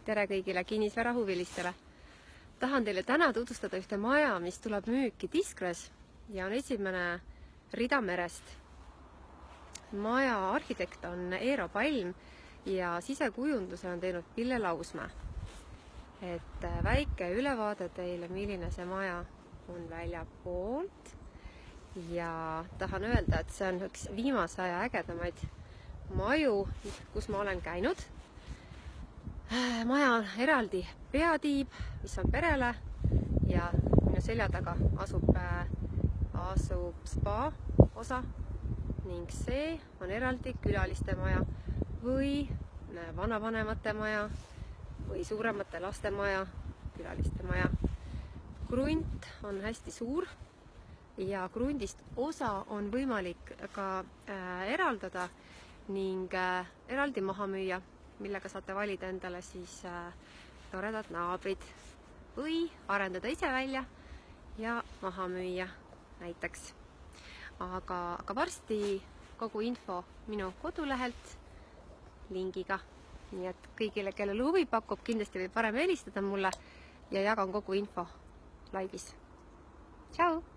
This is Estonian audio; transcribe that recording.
Tere kõigile kinnisvarahuvilistele! Tahan teile täna tutvustada ühte maja, mis tuleb müüki Tiskres ja on esimene rida merest. Maja arhitekt on Eero Palm ja sisekujunduse on teinud Pille Lausmäe. Et väike ülevaade teile, milline see maja on väljapoolt. Ja tahan öelda, et see on üks viimase aja ägedamaid maju, kus ma olen käinud. Maja on eraldi peatiib, mis on perele ja minu selja taga asub spa osa ning see on eraldi külaliste maja või vanavanemate maja või suuremate laste maja, külaliste maja. Krunt on hästi suur ja krundist osa on võimalik ka eraldada ning eraldi maha müüa, millega saate valida endale siis toredad naabrid või arendada ise välja ja maha müüa näiteks. Aga varsti kogu info minu kodulehelt lingiga. Nii et kõigile, kellele huvi pakub, kindlasti võib varem helistada mulle ja jagan kogu info laivis. Tšau!